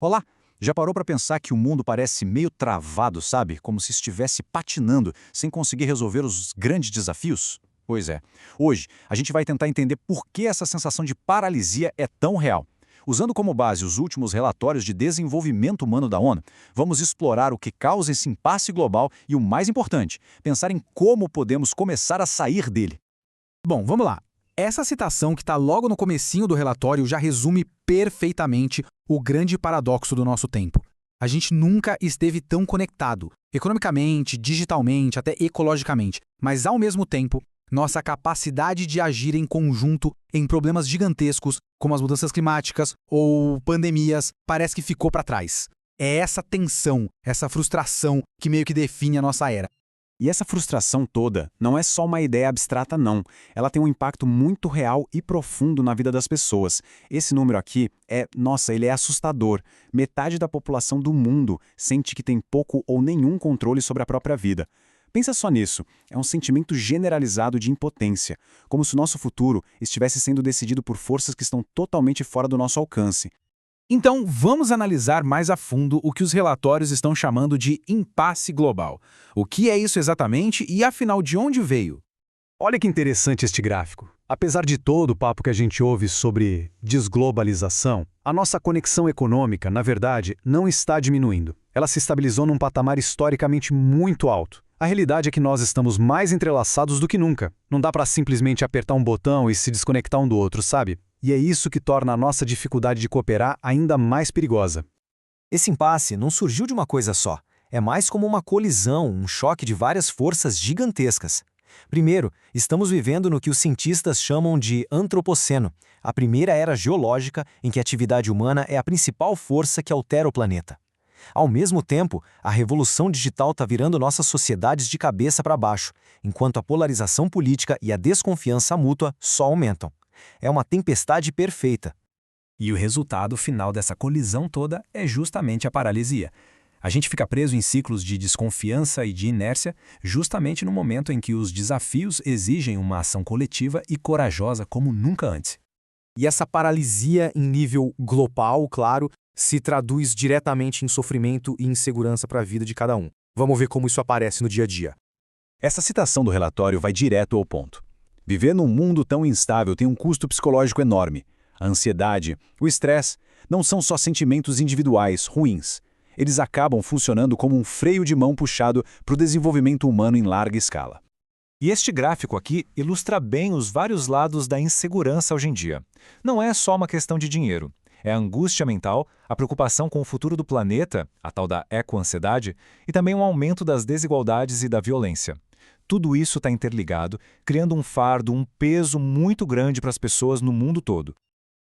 Olá! Já parou para pensar que o mundo parece meio travado, sabe? Como se estivesse patinando, sem conseguir resolver os grandes desafios? Pois é. Hoje, a gente vai tentar entender por que essa sensação de paralisia é tão real. Usando como base os últimos relatórios de desenvolvimento humano da ONU, vamos explorar o que causa esse impasse global e, o mais importante, pensar em como podemos começar a sair dele. Bom, vamos lá. Essa citação que está logo no comecinho do relatório já resume perfeitamente o grande paradoxo do nosso tempo. A gente nunca esteve tão conectado, economicamente, digitalmente, até ecologicamente, mas ao mesmo tempo, nossa capacidade de agir em conjunto em problemas gigantescos, como as mudanças climáticas ou pandemias, parece que ficou para trás. É essa tensão, essa frustração que meio que define a nossa era. E essa frustração toda não é só uma ideia abstrata, não. Ela tem um impacto muito real e profundo na vida das pessoas. Esse número aqui ele é assustador. Metade da população do mundo sente que tem pouco ou nenhum controle sobre a própria vida. Pensa só nisso. É um sentimento generalizado de impotência, como se o nosso futuro estivesse sendo decidido por forças que estão totalmente fora do nosso alcance. Então, vamos analisar mais a fundo o que os relatórios estão chamando de impasse global. O que é isso exatamente e, afinal, de onde veio? Olha que interessante este gráfico. Apesar de todo o papo que a gente ouve sobre desglobalização, a nossa conexão econômica, na verdade, não está diminuindo. Ela se estabilizou num patamar historicamente muito alto. A realidade é que nós estamos mais entrelaçados do que nunca. Não dá para simplesmente apertar um botão e se desconectar um do outro, sabe? E é isso que torna a nossa dificuldade de cooperar ainda mais perigosa. Esse impasse não surgiu de uma coisa só. É mais como uma colisão, um choque de várias forças gigantescas. Primeiro, estamos vivendo no que os cientistas chamam de antropoceno, a primeira era geológica em que a atividade humana é a principal força que altera o planeta. Ao mesmo tempo, a revolução digital está virando nossas sociedades de cabeça para baixo, enquanto a polarização política e a desconfiança mútua só aumentam. É uma tempestade perfeita. E o resultado final dessa colisão toda é justamente a paralisia. A gente fica preso em ciclos de desconfiança e de inércia justamente no momento em que os desafios exigem uma ação coletiva e corajosa como nunca antes. E essa paralisia em nível global, claro, se traduz diretamente em sofrimento e insegurança para a vida de cada um. Vamos ver como isso aparece no dia a dia. Essa citação do relatório vai direto ao ponto. Viver num mundo tão instável tem um custo psicológico enorme. A ansiedade, o estresse, não são só sentimentos individuais ruins. Eles acabam funcionando como um freio de mão puxado para o desenvolvimento humano em larga escala. E este gráfico aqui ilustra bem os vários lados da insegurança hoje em dia. Não é só uma questão de dinheiro. É a angústia mental, a preocupação com o futuro do planeta, a tal da ecoansiedade, e também um aumento das desigualdades e da violência. Tudo isso está interligado, criando um fardo, um peso muito grande para as pessoas no mundo todo.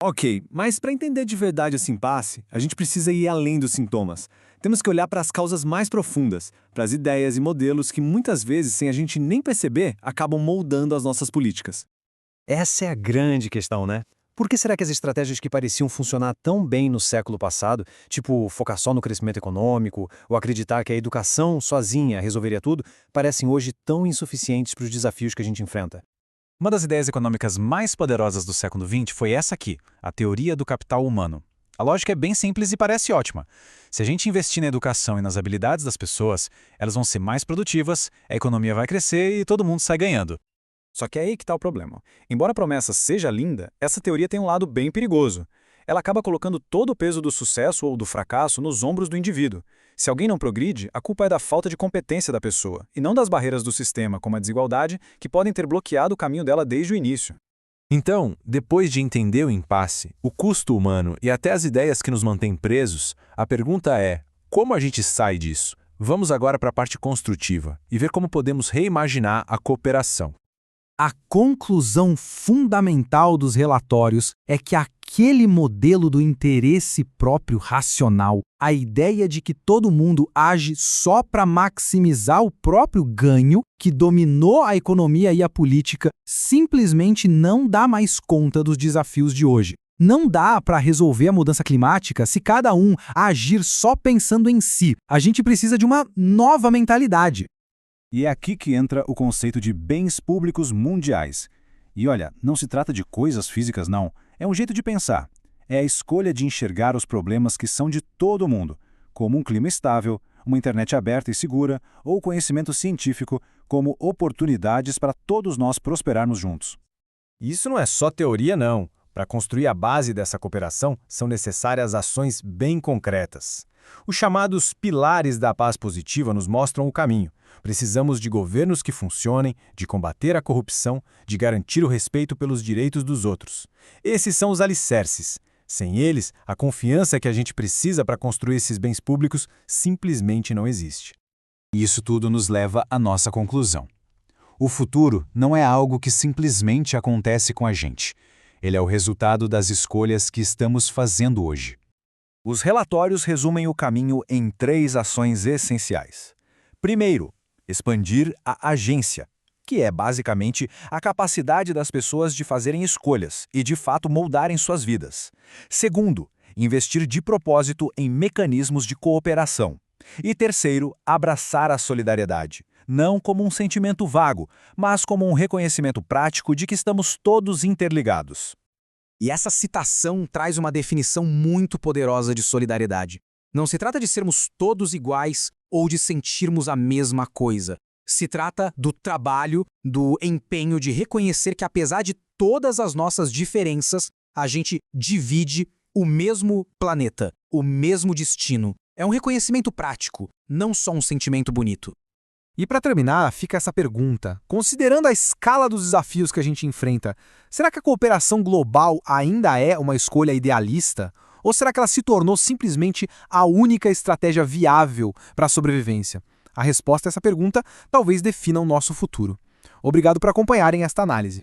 Ok, mas para entender de verdade esse impasse, a gente precisa ir além dos sintomas. Temos que olhar para as causas mais profundas, para as ideias e modelos que muitas vezes, sem a gente nem perceber, acabam moldando as nossas políticas. Essa é a grande questão, né? Por que será que as estratégias que pareciam funcionar tão bem no século passado, tipo focar só no crescimento econômico ou acreditar que a educação sozinha resolveria tudo, parecem hoje tão insuficientes para os desafios que a gente enfrenta? Uma das ideias econômicas mais poderosas do século XX foi essa aqui, a teoria do capital humano. A lógica é bem simples e parece ótima. Se a gente investir na educação e nas habilidades das pessoas, elas vão ser mais produtivas, a economia vai crescer e todo mundo sai ganhando. Só que é aí que está o problema. Embora a promessa seja linda, essa teoria tem um lado bem perigoso. Ela acaba colocando todo o peso do sucesso ou do fracasso nos ombros do indivíduo. Se alguém não progride, a culpa é da falta de competência da pessoa, e não das barreiras do sistema, como a desigualdade, que podem ter bloqueado o caminho dela desde o início. Então, depois de entender o impasse, o custo humano e até as ideias que nos mantêm presos, a pergunta é: como a gente sai disso? Vamos agora para a parte construtiva e ver como podemos reimaginar a cooperação. A conclusão fundamental dos relatórios é que aquele modelo do interesse próprio racional, a ideia de que todo mundo age só para maximizar o próprio ganho, que dominou a economia e a política, simplesmente não dá mais conta dos desafios de hoje. Não dá para resolver a mudança climática se cada um agir só pensando em si. A gente precisa de uma nova mentalidade. E é aqui que entra o conceito de bens públicos mundiais. E olha, não se trata de coisas físicas não, é um jeito de pensar. É a escolha de enxergar os problemas que são de todo mundo, como um clima estável, uma internet aberta e segura ou conhecimento científico como oportunidades para todos nós prosperarmos juntos. Isso não é só teoria, não. Para construir a base dessa cooperação, são necessárias ações bem concretas. Os chamados pilares da paz positiva nos mostram o caminho. Precisamos de governos que funcionem, de combater a corrupção, de garantir o respeito pelos direitos dos outros. Esses são os alicerces. Sem eles, a confiança que a gente precisa para construir esses bens públicos simplesmente não existe. E isso tudo nos leva à nossa conclusão. O futuro não é algo que simplesmente acontece com a gente. Ele é o resultado das escolhas que estamos fazendo hoje. Os relatórios resumem o caminho em 3 ações essenciais. Primeiro, expandir a agência, que é basicamente a capacidade das pessoas de fazerem escolhas e, de fato, moldarem suas vidas. Segundo, investir de propósito em mecanismos de cooperação. E terceiro, abraçar a solidariedade, não como um sentimento vago, mas como um reconhecimento prático de que estamos todos interligados. E essa citação traz uma definição muito poderosa de solidariedade. Não se trata de sermos todos iguais ou de sentirmos a mesma coisa. Se trata do trabalho, do empenho de reconhecer que, apesar de todas as nossas diferenças, a gente divide o mesmo planeta, o mesmo destino. É um reconhecimento prático, não só um sentimento bonito. E para terminar, fica essa pergunta. Considerando a escala dos desafios que a gente enfrenta, será que a cooperação global ainda é uma escolha idealista? Ou será que ela se tornou simplesmente a única estratégia viável para a sobrevivência? A resposta a essa pergunta talvez defina o nosso futuro. Obrigado por acompanharem esta análise.